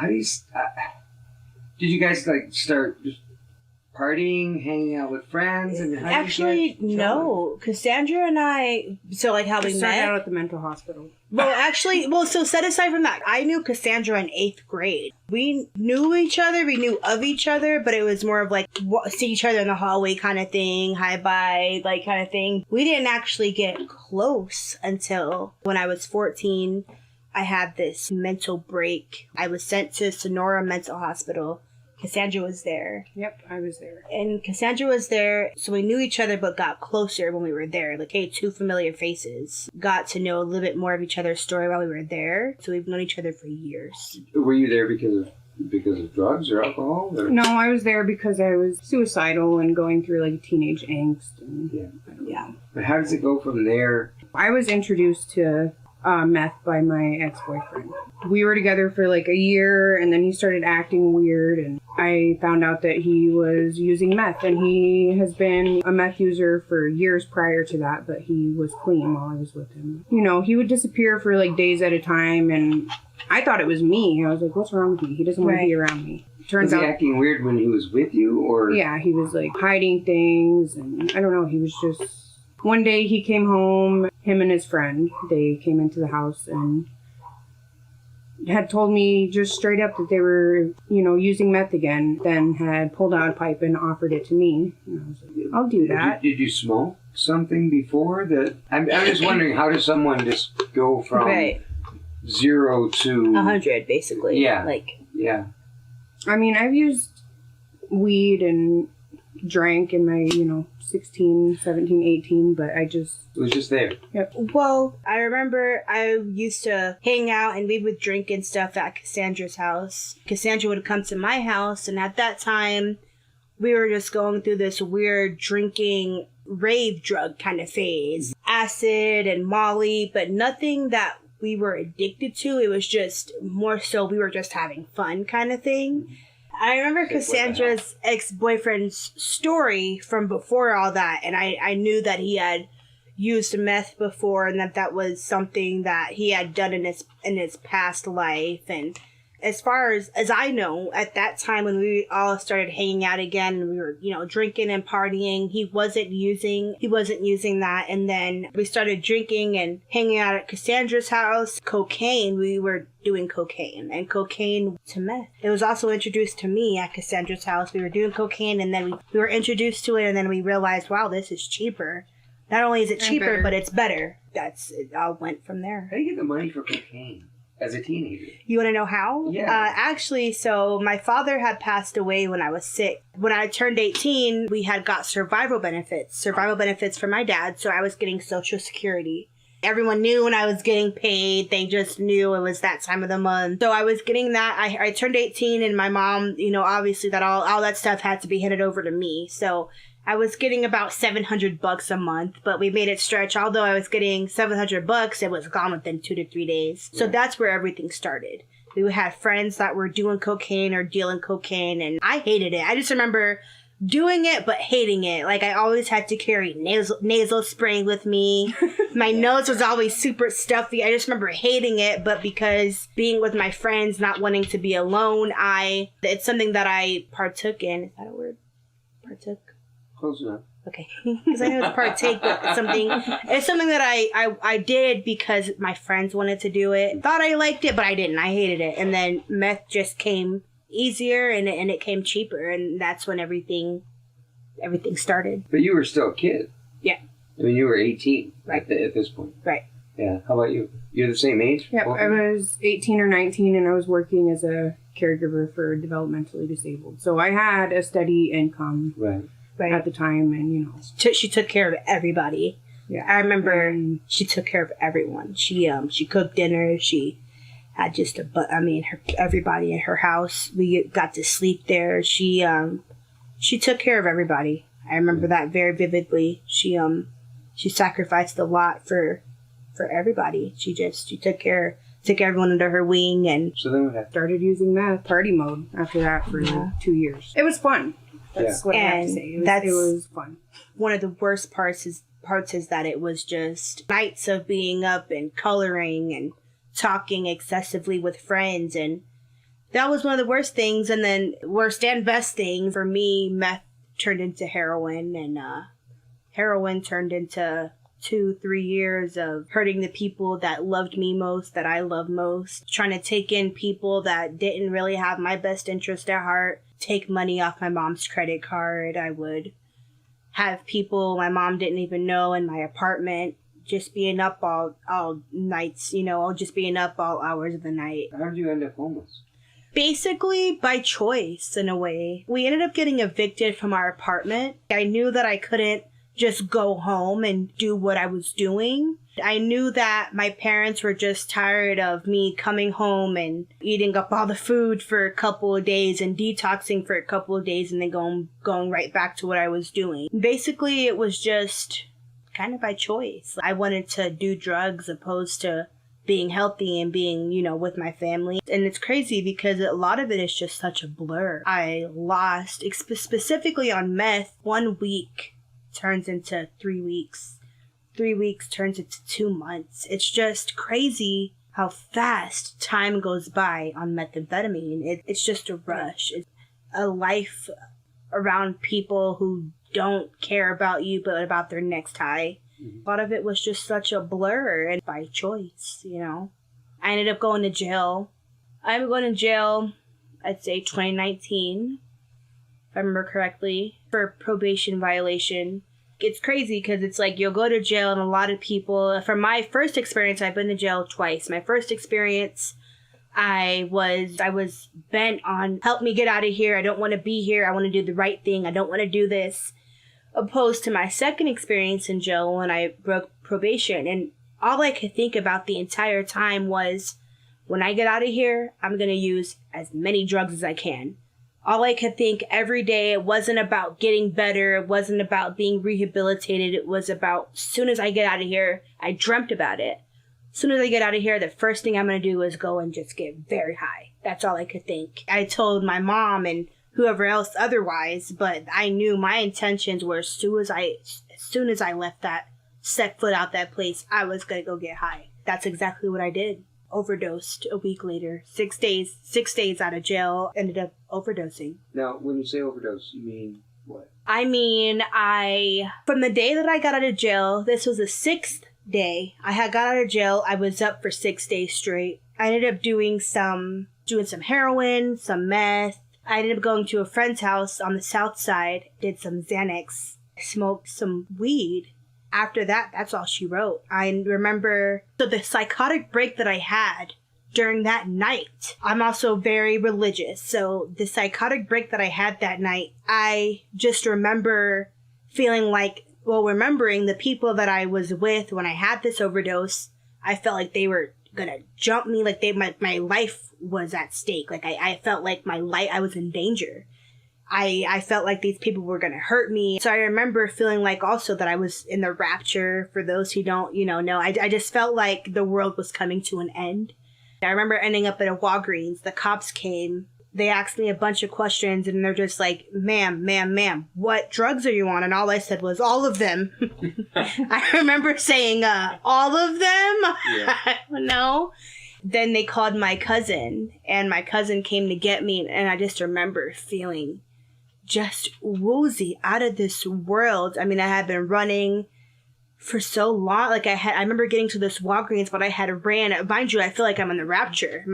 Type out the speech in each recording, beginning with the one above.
how do you... did you guys, like, start just partying, hanging out with friends? And actually, no. Cassandra and I... So, like, how we met... started out at the mental hospital. So set aside from that, I knew Cassandra in 8th grade. We knew each other, we knew of each other, but it was more of like, see each other in the hallway kind of thing, hi-bye, like kind of thing. We didn't actually get close until when I was 14, I had this mental break. I was sent to Sonora Mental Hospital. Cassandra was there. Yep, I was there. And Cassandra was there, so we knew each other but got closer when we were there. Like, hey, 2 familiar faces. Got to know a little bit more of each other's story while we were there. So we've known each other for years. Were you there because of drugs or alcohol? Or? No, I was there because I was suicidal and going through, like, teenage angst. And, yeah. But how does it go from there? I was introduced to meth by my ex-boyfriend. We were together for like a year, and then he started acting weird, and I found out that he was using meth, and he has been a meth user for years prior to that, but he was clean while I was with him. You know, he would disappear for like days at a time, and I thought it was me. I was like, what's wrong with me? He doesn't want to be around me. Was he acting weird when he was with you, or? Yeah, he was like hiding things, and I don't know, he was just... One day he came home, him and his friend, they came into the house and had told me just straight up that they were, you know, using meth again, then had pulled out a pipe and offered it to me. And I was like, I'll do that. Did you smoke something before that? I'm just wondering, how does someone just go from 0 to 100, basically? Yeah. Yeah. I mean, I've used weed and drank in my, 16, 17, 18, but I just... It was just there. Yep. Well, I remember I used to hang out and we would drink and stuff at Cassandra's house. Cassandra would come to my house, and at that time, we were just going through this weird drinking rave drug kind of phase. Acid and Molly, but nothing that we were addicted to. It was just more so we were just having fun kind of thing. I remember Cassandra's ex-boyfriend's story from before all that, and I knew that he had used meth before, and that was something that he had done in his past life. And as far as I know, at that time when we all started hanging out again, and we were, drinking and partying, he wasn't using that. And then we started drinking and hanging out at Cassandra's house. Cocaine, we were doing cocaine, and cocaine to meth. It was also introduced to me at Cassandra's house. We were doing cocaine, and then we were introduced to it, and then we realized, wow, this is cheaper. Not only is it cheaper, but it's better. It all went from there. How do you get the money for cocaine as a teenager? You want to know how? Yeah. Actually, so my father had passed away when I was sick. When I turned 18, we had got survival benefits for my dad, so I was getting Social Security. Everyone knew when I was getting paid. They just knew it was that time of the month. So I was getting that. I turned 18, and my mom, obviously that all that stuff had to be handed over to me. So I was getting about $700 a month, but we made it stretch. Although I was getting $700, it was gone within 2 to 3 days. So that's where everything started. We would have friends that were doing cocaine or dealing cocaine, and I hated it. I just remember doing it, but hating it. Like, I always had to carry nasal spray with me. My nose was always super stuffy. I just remember hating it, but because being with my friends, not wanting to be alone, it's something that I partook in. Is that a word? Partook? Close enough. Okay. Because I know it's partake, but it's something that I did because my friends wanted to do it. Thought I liked it, but I didn't. I hated it. And then meth just came easier, and it came cheaper, and that's when everything started. But you were still a kid. Yeah. I mean, you were 18 right. at this point. Right. Yeah. How about you? You're the same age? Yep. I was 18 or 19, and I was working as a caregiver for developmentally disabled. So I had a steady income at the time, and she took care of everybody. Yeah. I remember she took care of everyone. She cooked dinner. She had just everybody in her house. We got to sleep there. She took care of everybody. I remember that very vividly. She sacrificed a lot for everybody. She took everyone under her wing, and so then what started using meth party mode after that for 2 years. It was fun. That's what I have to say. It was fun. One of the worst parts is that it was just nights of being up and coloring and talking excessively with friends, and That was one of the worst things. And then worst and best thing for me, meth turned into heroin, and heroin turned into 2-3 years of hurting the people that loved me most, that I love most, trying to take in people that didn't really have my best interest at heart, take money off my mom's credit card. I would have people my mom didn't even know in my apartment, just being up all nights, just being up all hours of the night. How did you end up homeless? Basically by choice, in a way. We ended up getting evicted from our apartment. I knew that I couldn't just go home and do what I was doing. I knew that my parents were just tired of me coming home and eating up all the food for a couple of days and detoxing for a couple of days and then going right back to what I was doing. Basically, it was just kind of by choice. I wanted to do drugs opposed to being healthy and being, with my family. And it's crazy because a lot of it is just such a blur. I lost, specifically on meth, 1 week turns into 3 weeks. 3 weeks turns into 2 months. It's just crazy how fast time goes by on methamphetamine. It's just a rush. It's a life around people who don't care about you but about their next high. A lot of it was just such a blur and by choice, I ended up going to jail. I'm going to jail, I'd say 2019, if I remember correctly, for probation violation. It's crazy because it's like you'll go to jail and a lot of people, from my first experience, I've been to jail twice. My first experience, I was bent on, help me get out of here. I don't want to be here. I want to do the right thing. I don't want to do this. Opposed to my second experience in jail when I broke probation. And all I could think about the entire time was, when I get out of here, I'm going to use as many drugs as I can. All I could think every day, it wasn't about getting better. It wasn't about being rehabilitated. It was about, as soon as I get out of here, I dreamt about it. As soon as I get out of here, the first thing I'm going to do is go and just get very high. That's all I could think. I told my mom and whoever else otherwise, but I knew my intentions were as soon as I left that, set foot out that place, I was going to go get high. That's exactly what I did. Overdosed a week later. 6 days out of jail, ended up overdosing. Now, when you say overdose, you mean what? I mean, from the day that I got out of jail, this was the 6th day I had got out of jail, I was up for 6 days straight. I ended up doing some heroin, some meth. I ended up going to a friend's house on the south side, did some Xanax, smoked some weed. After that, that's all she wrote. I remember the psychotic break that I had during that night. I'm also very religious, so the psychotic break that I had that night, I just remember feeling like, remembering the people that I was with when I had this overdose, I felt like they were gonna jump me, like my life was at stake. Like I felt like I was in danger. I felt like these people were gonna hurt me. So I remember feeling like also that I was in the rapture. For those who don't, know, I just felt like the world was coming to an end. I remember ending up at a Walgreens. The cops came. They asked me a bunch of questions and they're just like, ma'am, what drugs are you on? And all I said was, all of them. I remember saying, all of them? Yeah. No. Then they called my cousin and my cousin came to get me. And I just remember feeling just woozy, out of this world. I mean, I had been running for so long. Like I remember getting to this Walgreens, but I had ran. Mind you, I feel like I'm in the rapture.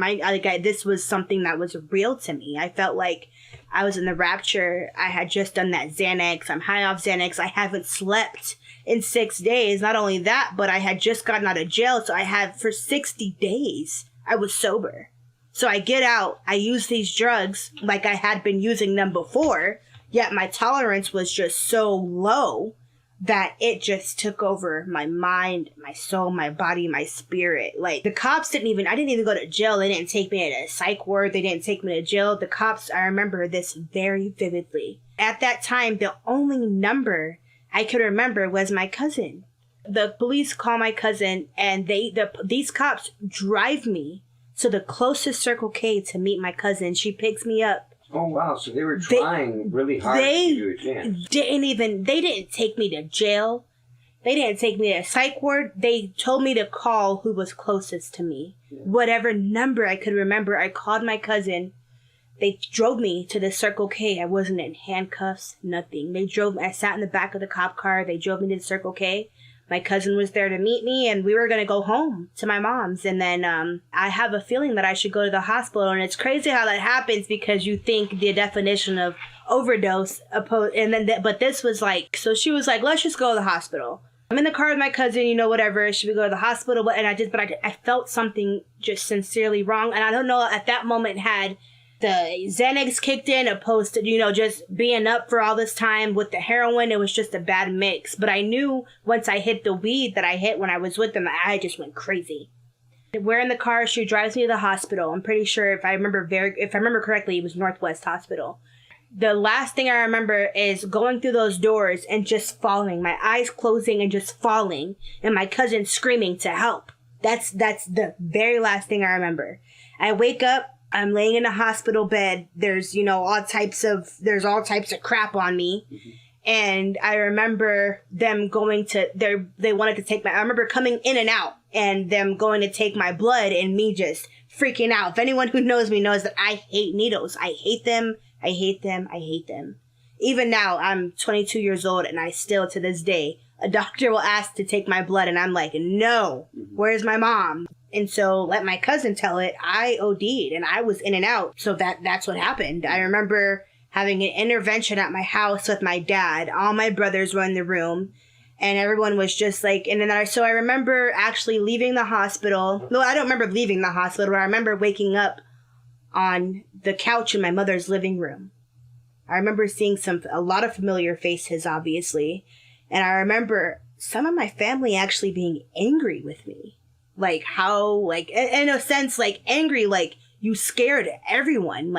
This was something that was real to me. I felt like I was in the rapture. I had just done that Xanax. I'm high off Xanax. I haven't slept in 6 days. Not only that, but I had just gotten out of jail. So for 60 days, I was sober. So I get out, I use these drugs like I had been using them before, yet my tolerance was just so low that it just took over my mind, my soul, my body, my spirit. Like, the cops I didn't even go to jail. They didn't take me to a psych ward. They didn't take me to jail. The cops, I remember this very vividly. At that time, the only number I could remember was my cousin. The police call my cousin, and these cops drive me to the closest Circle K to meet my cousin. She picks me up. Oh, wow. So they were trying really hard to give you a chance. They didn't take me to jail. They didn't take me to a psych ward. They told me to call who was closest to me. Yeah. Whatever number I could remember, I called my cousin. They drove me to the Circle K. I wasn't in handcuffs, nothing. I sat in the back of the cop car. They drove me to the Circle K. My cousin was there to meet me, and we were going to go home to my mom's. And then I have a feeling that I should go to the hospital. And it's crazy how that happens because you think the definition of overdose, but this was like, so she was like, let's just go to the hospital. I'm in the car with my cousin, whatever. Should we go to the hospital? And I felt something just sincerely wrong. And I don't know, at that moment had the Xanax kicked in opposed to, just being up for all this time with the heroin. It was just a bad mix. But I knew once I hit the weed that I hit when I was with them, I just went crazy. We're in the car. She drives me to the hospital. I'm pretty sure if I remember correctly, it was Northwest Hospital. The last thing I remember is going through those doors and just falling, my eyes closing and just falling, and my cousin screaming to help. That's the very last thing I remember. I wake up. I'm laying in a hospital bed. There's, all types of crap on me. Mm-hmm. And I remember them they wanted to take I remember coming in and out and them going to take my blood and me just freaking out. If anyone who knows me knows that I hate needles. I hate them. I hate them. I hate them. Even now, I'm 22 years old and I still, to this day, a doctor will ask to take my blood and I'm like, no, where's my mom? And so let my cousin tell it, I OD'd and I was in and out. So that's what happened. I remember having an intervention at my house with my dad. All my brothers were in the room and everyone was just like, so I remember actually leaving the hospital. No, I don't remember leaving the hospital, but I remember waking up on the couch in my mother's living room. I remember seeing a lot of familiar faces, obviously. And I remember some of my family actually being angry with me. Like how, in a sense, angry, you scared everyone.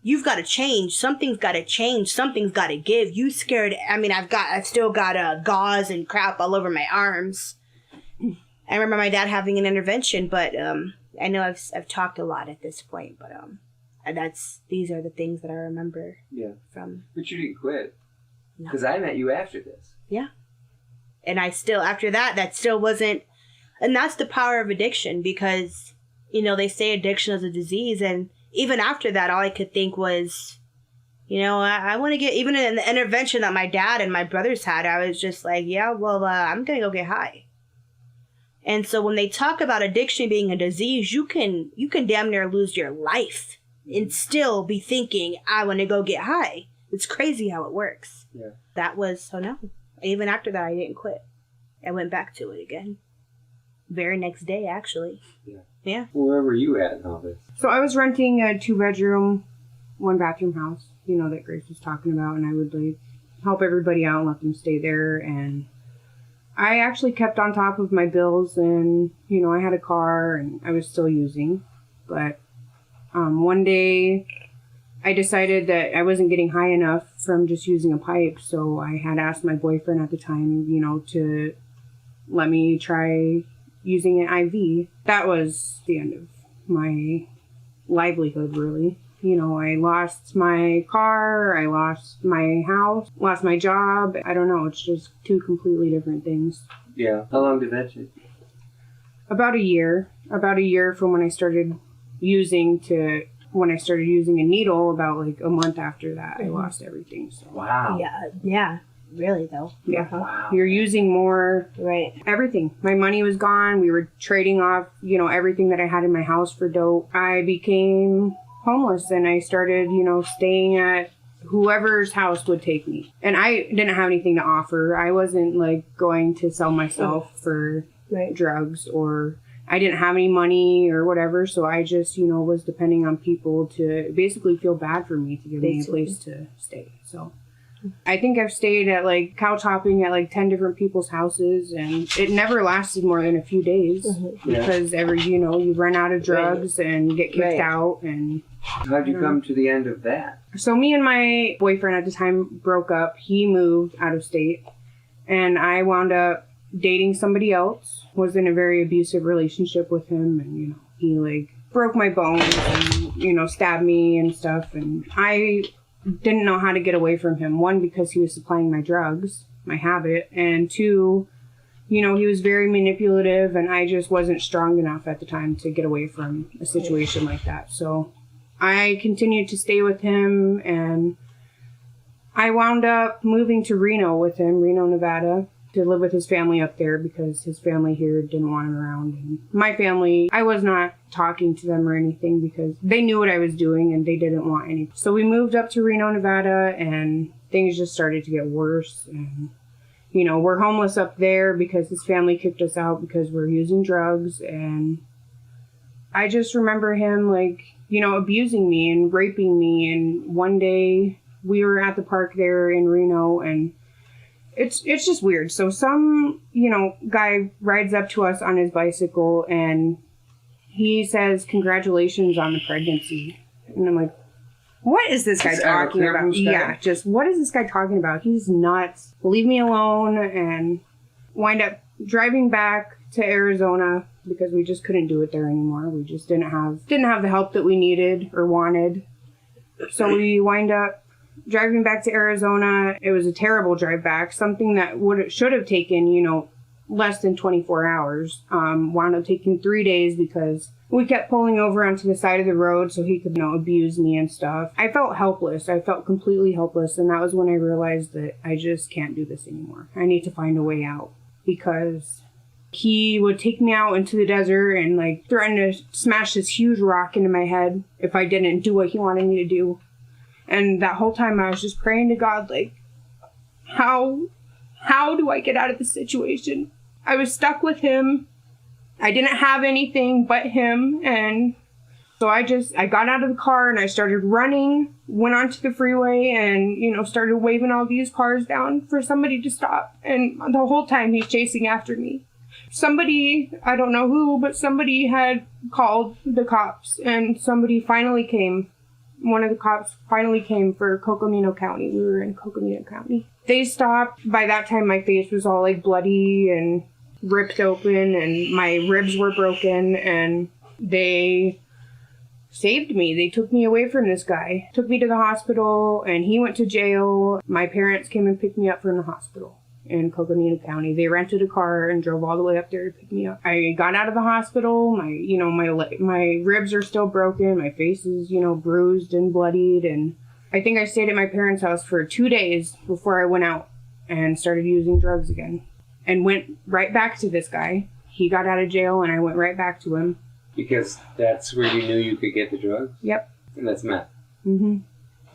You've got to change. Something's got to change. Something's got to give. You scared. I've still got gauze and crap all over my arms. I remember my dad having an intervention, but I know I've talked a lot at this point, but these are the things that I remember. Yeah. From. But you didn't quit. Because I met you after this. Yeah. And after that still wasn't. And that's the power of addiction because, they say addiction is a disease. And even after that, all I could think was, I want to get, even in the intervention that my dad and my brothers had, I was just like, yeah, well, I'm going to go get high. And so when they talk about addiction being a disease, you can damn near lose your life and still be thinking, I want to go get high. It's crazy how it works. Yeah. No. Even after that, I didn't quit. I went back to it again. Very next day, actually. Yeah. Yeah. Well, where were you at in all this? So I was renting a 2-bedroom, 1-bathroom house, that Grace was talking about, and I would help everybody out and let them stay there. And I actually kept on top of my bills, and I had a car, and I was still using. But one day, I decided that I wasn't getting high enough from just using a pipe, so I had asked my boyfriend at the time, to let me try using an IV. That was the end of my livelihood, really. I lost my car, I lost my house, lost my job. I don't know, it's just two completely different things. Yeah. How long did that take? About a year. About a year from when I started using to when I started using a needle. About a month after that, I lost everything. So. Wow. Yeah. Really, though. Yeah. Wow. You're using more. Right. Everything. My money was gone. We were trading off, everything that I had in my house for dope. I became homeless and I started, staying at whoever's house would take me. And I didn't have anything to offer. I wasn't going to sell myself for drugs, or I didn't have any money or whatever. So I just, was depending on people to basically feel bad for me to give me a place to stay. So I think I've stayed at couch hopping at 10 different people's houses, and it never lasted more than a few days because you run out of drugs and get kicked out. And how'd you come to the end of that? So me and my boyfriend at the time broke up. He moved out of state, and I wound up dating somebody else. Was in a very abusive relationship with him, and he broke my bones and stabbed me and stuff, and I didn't know how to get away from him. One, because he was supplying my drugs, my habit, and two, he was very manipulative, and I just wasn't strong enough at the time to get away from a situation like that. So I continued to stay with him, and I wound up moving to Reno with him, Reno, Nevada, to live with his family up there because his family here didn't want him around. And my family, I was not talking to them or anything because they knew what I was doing and they didn't want any. So we moved up to Reno, Nevada, and things just started to get worse. And, you know, we're homeless up there because his family kicked us out because we're using drugs. And I just remember him, like, you know, abusing me and raping me. And one day we were at the park there in Reno, and it's just weird. So some, you know, guy rides up to us on his bicycle and he says, "Congratulations on the pregnancy." And I'm like, what is this guy talking about? Yeah, just what is this guy talking about? He's nuts. Leave me alone. And wind up driving back to Arizona because we just couldn't do it there anymore. We just didn't have the help that we needed or wanted. So we wind up driving back to Arizona. It was a terrible drive back, something that should have taken, you know, less than 24 hours. Wound up taking 3 days because we kept pulling over onto the side of the road so he could, you know, abuse me and stuff. I felt helpless. I felt completely helpless. And that was when I realized that I just can't do this anymore. I need to find a way out because he would take me out into the desert and, like, threaten to smash this huge rock into my head if I didn't do what he wanted me to do. And that whole time I was just praying to God, like, how do I get out of this situation? I was stuck with him. I didn't have anything but him. And so I got out of the car and I started running, went onto the freeway and, you know, started waving all these cars down for somebody to stop. And the whole time he's chasing after me. Somebody, I don't know who, but somebody had called the cops and somebody finally came. One of the cops finally came for Coconino County. We were in Coconino County. They stopped. By that time, my face was all, like, bloody and ripped open, and my ribs were broken, and they saved me. They took me away from this guy. Took me to the hospital, and he went to jail. My parents came and picked me up from the hospital in Coconino County. They rented a car and drove all the way up there to pick me up. I got out of the hospital. My ribs are still broken. My face is, you know, bruised and bloodied. And I think I stayed at my parents' house for 2 days before I went out and started using drugs again. And went right back to this guy. He got out of jail and I went right back to him. Because that's where you knew you could get the drugs? Yep. And that's meth. Mm-hmm.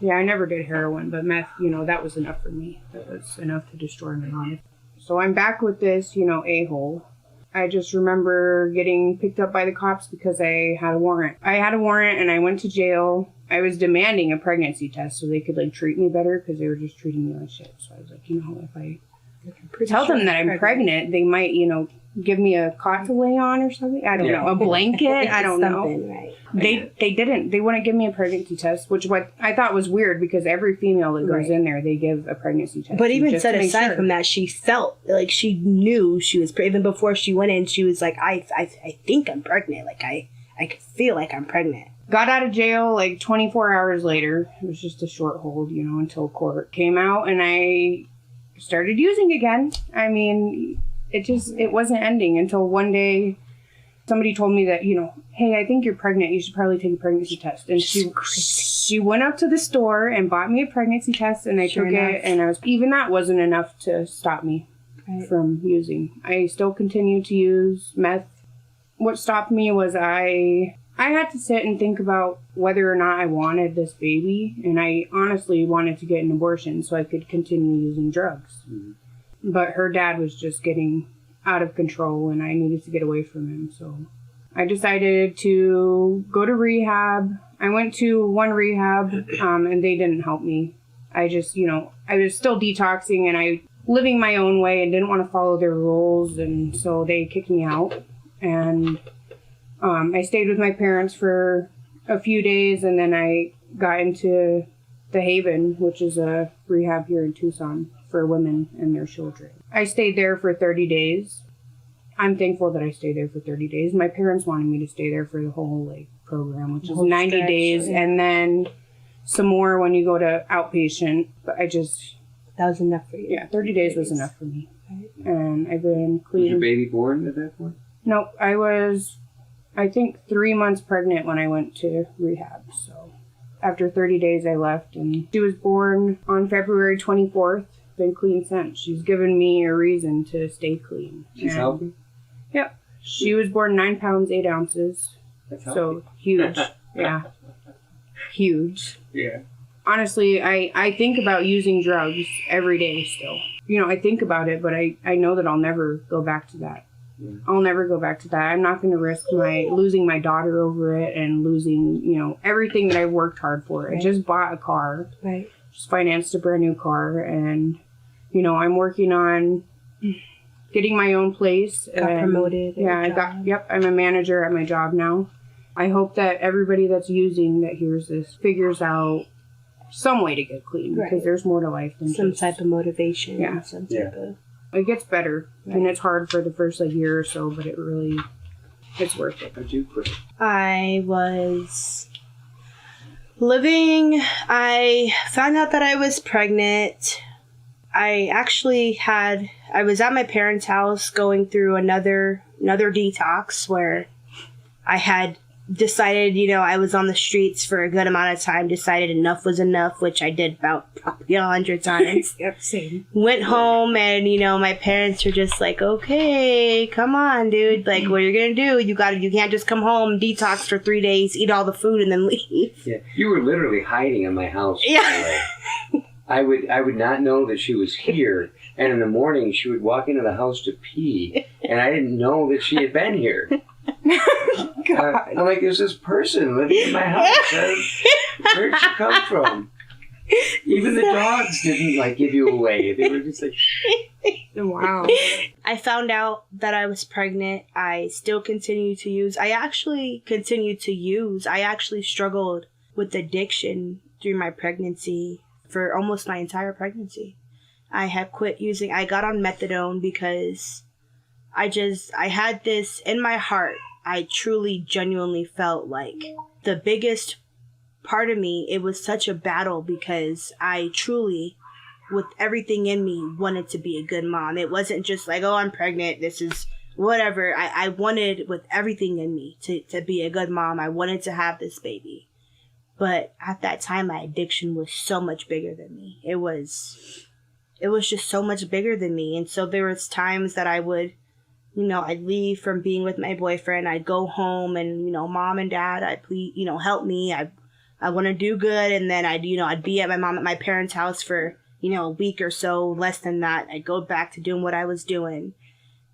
Yeah, I never did heroin, but meth, you know, that was enough for me. That was enough to destroy my life. So I'm back with this, you know, a-hole. I just remember getting picked up by the cops because I had a warrant. I had a warrant and I went to jail. I was demanding a pregnancy test so they could, like, treat me better because they were just treating me like shit. So I was like, you know, if I tell them that I'm pregnant, they might, you know, give me a cot to lay on or something. I don't know. A blanket. I don't know. Right. They didn't. They wouldn't give me a pregnancy test, which what I thought was weird because every female that goes in there, they give a pregnancy test. But even set aside from that, she felt like she knew she was even before she went in. She was like, I think I'm pregnant. Like I could feel like I'm pregnant. Got out of jail like 24 hours later. It was just a short hold, you know, until court came out and I started using again. I mean, it wasn't ending until one day somebody told me that, you know, hey, I think you're pregnant. You should probably take a pregnancy test. And she went up to the store and bought me a pregnancy test and I took it. And even that wasn't enough to stop me from using. I still continued to use meth. What stopped me was I had to sit and think about whether or not I wanted this baby. And I honestly wanted to get an abortion so I could continue using drugs. Mm-hmm. But her dad was just getting out of control and I needed to get away from him. So I decided to go to rehab. I went to one rehab and they didn't help me. I just, you know, I was still detoxing and I living my own way and didn't want to follow their rules. And so they kicked me out. And I stayed with my parents for a few days and then I got into the Haven, which is a rehab here in Tucson for women and their children. I stayed there for 30 days. I'm thankful that I stayed there for 30 days. My parents wanted me to stay there for the whole program, which is 90 days, and then some more when you go to outpatient. But that was enough for you. Yeah, 30 days was enough for me. Right. And I've been clean. Was your baby born at that point? Nope, I was, I think, 3 months pregnant when I went to rehab. So after 30 days, I left. And she was born on February 24th. Been clean since. She's given me a reason to stay clean. She's healthy? Yep. She was born 9 pounds, 8 ounces. That's healthy. So huge. Yeah. Huge. Yeah. Honestly, I think about using drugs every day still. You know, I think about it, but I know that I'll never go back to that. Yeah. I'll never go back to that. I'm not going to risk losing my daughter over it and losing, you know, everything that I worked hard for. Right. I just bought a car. Right. Just financed a brand new car, and, you know, I'm working on getting my own place. Got promoted. Yeah, I'm a manager at my job now. I hope that everybody that's using that hears this figures out some way to get clean, because there's more to life than some type of motivation. Yeah. Some type of... It gets better, and it's hard for the first year or so, but it's worth it. How'd you quit? I was living. I found out that I was pregnant. I was at my parents' house going through another detox where I had decided, you know, I was on the streets for a good amount of time, decided enough was enough, which I did about probably 100 times. Yep, same. Went home, and, you know, my parents were just like, okay, come on, dude. Like, what are you going to do? You can't just come home, detox for 3 days, eat all the food, and then leave. Yeah. You were literally hiding in my house. Yeah. I would not know that she was here, and in the morning she would walk into the house to pee, and I didn't know that she had been here. I'm like, there's this person living in my house. Where'd she come from? Even the dogs didn't give you away. They were just like, wow. I found out that I was pregnant. I still continue to use. I actually struggled with addiction through my pregnancy for almost my entire pregnancy. I had quit using. I got on methadone because I had this in my heart. I truly, genuinely felt like the biggest part of me, it was such a battle because I truly, with everything in me, wanted to be a good mom. It wasn't just like, oh, I'm pregnant, this is whatever. I wanted, with everything in me, to be a good mom. I wanted to have this baby. But at that time, my addiction was so much bigger than me. It was just so much bigger than me. And so there was times that I would, you know, I'd leave from being with my boyfriend. I'd go home and, you know, mom and dad, I'd please, you know, help me. I want to do good. And then I'd be at my parents' house for, you know, a week or so, less than that. I'd go back to doing what I was doing.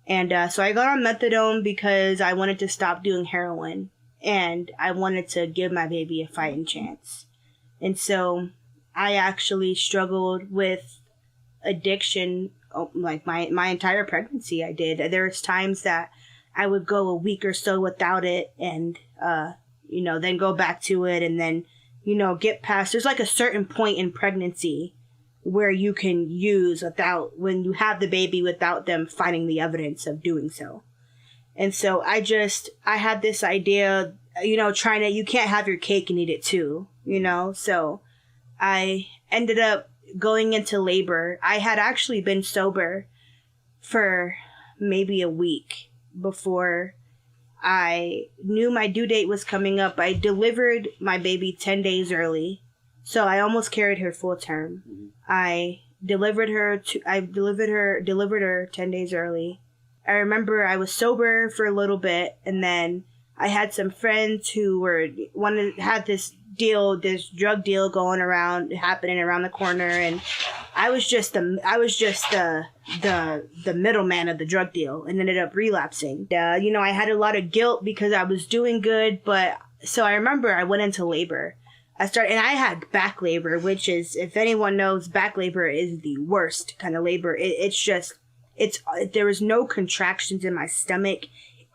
And so I got on methadone because I wanted to stop doing heroin. And I wanted to give my baby a fighting chance. And so I actually struggled with addiction like my entire pregnancy. I did. There was times that I would go a week or so without it, and you know, then go back to it, and then, you know, get past. There's like a certain point in pregnancy where you can use without, when you have the baby, without them finding the evidence of doing so. And so I had this idea, you know, you can't have your cake and eat it too, you know. So I ended up going into labor. I had actually been sober for maybe a week before I knew my due date was coming up. I delivered my baby 10 days early, so I almost carried her full term. Mm-hmm. I delivered her 10 days early. I remember I was sober for a little bit, and then I had some friends who had this drug deal happening around the corner, and I was just the middleman of the drug deal, and ended up relapsing. You know, I had a lot of guilt because I was doing good, but so I remember I went into labor. I had back labor, which is, if anyone knows, back labor is the worst kind of labor. There was no contractions in my stomach.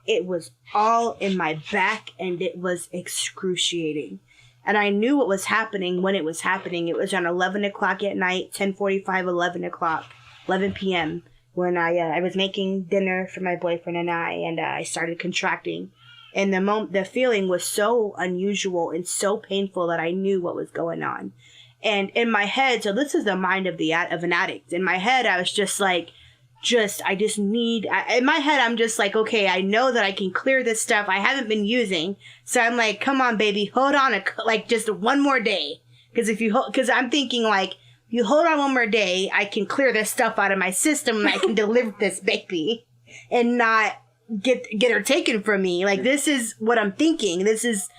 It was all in my back, and it was excruciating. And I knew what was happening when it was happening. It was around 11 o'clock at night, 10:45, 11 p.m. when I was making dinner for my boyfriend and I started contracting. And the feeling was so unusual and so painful that I knew what was going on. And in my head, so this is the mind of an addict. In my head, I was just like, just need, in my head, I'm just like, okay, I know that I can clear this stuff I haven't been using. So I'm like, come on, baby, hold on, like just one more day. Because I'm thinking like, you hold on one more day, I can clear this stuff out of my system and I can deliver this baby and not get her taken from me. Like, this is what I'm thinking. This is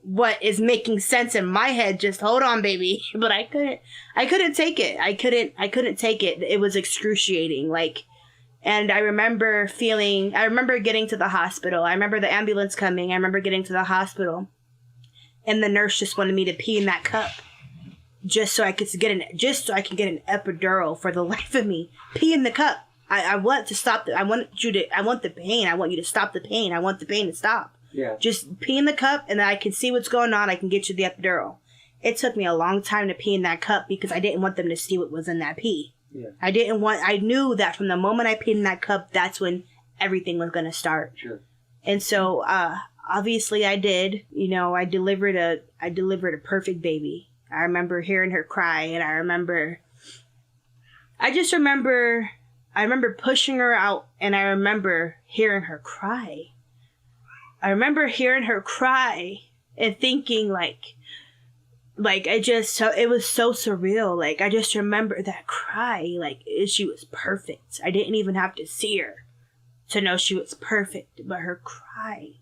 what is making sense in my head. Just hold on, baby. But I couldn't take it. I couldn't take it. It was excruciating. Like, and I remember getting to the hospital. I remember the ambulance coming. I remember getting to the hospital and the nurse just wanted me to pee in that cup. Just so I can get an epidural for the life of me. Pee in the cup. I want to stop. I want the pain. I want you to stop the pain. I want the pain to stop. Yeah. Just pee in the cup, and then I can see what's going on. I can get you the epidural. It took me a long time to pee in that cup because I didn't want them to see what was in that pee. Yeah. I knew that from the moment I peed in that cup, that's when everything was going to start. Sure. And so, obviously I did. You know, I delivered a perfect baby. I remember hearing her cry, and I remember pushing her out, and I remember hearing her cry. I remember hearing her cry and thinking like it was so surreal. Like, I just remember that cry, like she was perfect. I didn't even have to see her to know she was perfect, but her cry,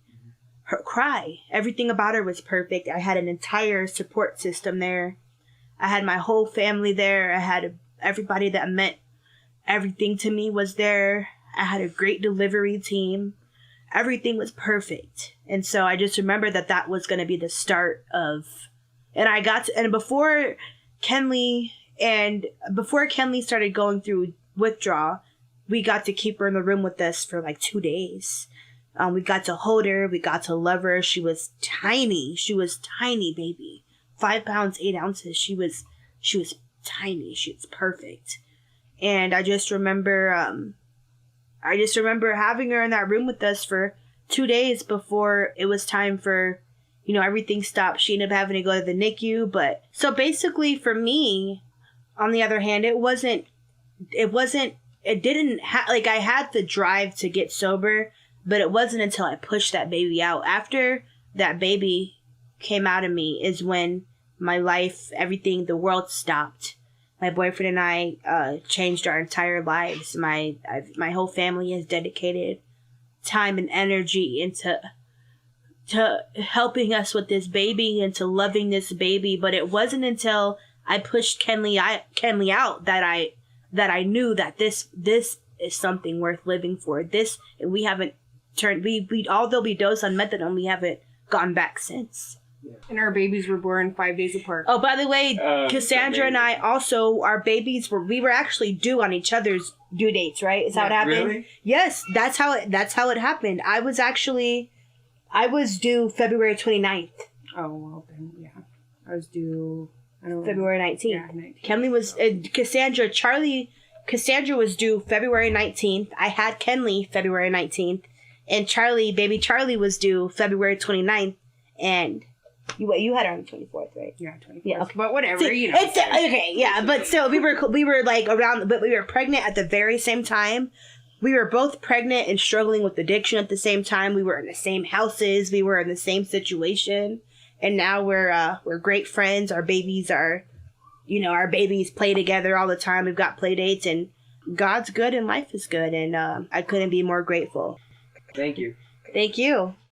everything about her was perfect. I had an entire support system there. I had my whole family there. I had everybody that meant everything to me was there. I had a great delivery team. Everything was perfect. And so I just remember that was going to be the start of, and before Kenley started going through withdrawal, we got to keep her in the room with us for like 2 days. We got to hold her. We got to love her. She was tiny. She was tiny, baby. 5 pounds, 8 ounces. She was tiny. She was perfect. And I just remember having her in that room with us for 2 days before it was time for, you know, everything stopped. She ended up having to go to the NICU. But so basically for me, on the other hand, I had the drive to get sober, but it wasn't until I pushed that baby out. After that baby came out of me is when my life, everything, the world stopped. My boyfriend and I changed our entire lives. My whole family has dedicated time and energy into helping us with this baby and to loving this baby. But it wasn't until I pushed Kenley out that I knew that this is something worth living for. We haven't turned. Although we dosed on methadone, we haven't gone back since. Yeah. And our babies were born 5 days apart. Oh, by the way, Cassandra and I also, our babies we were actually due on each other's due dates, right? Is that what happened? Really? Yes, that's how it happened. I was due February 29th. Oh, well then, yeah. I was due, February 19th. Yeah, 19th. Kenley was, Cassandra was due February 19th. I had Kenley February 19th. And baby Charlie was due February 29th. And you had her on the 24th, right? Yeah, 24th. Yeah, okay. But whatever, you know. It's okay, yeah. But still, we were like around, but we were pregnant at the very same time. We were both pregnant and struggling with addiction at the same time. We were in the same houses. We were in the same situation. And now we're great friends. Our babies play together all the time. We've got play dates, and God's good and life is good. And I couldn't be more grateful. Thank you. Thank you.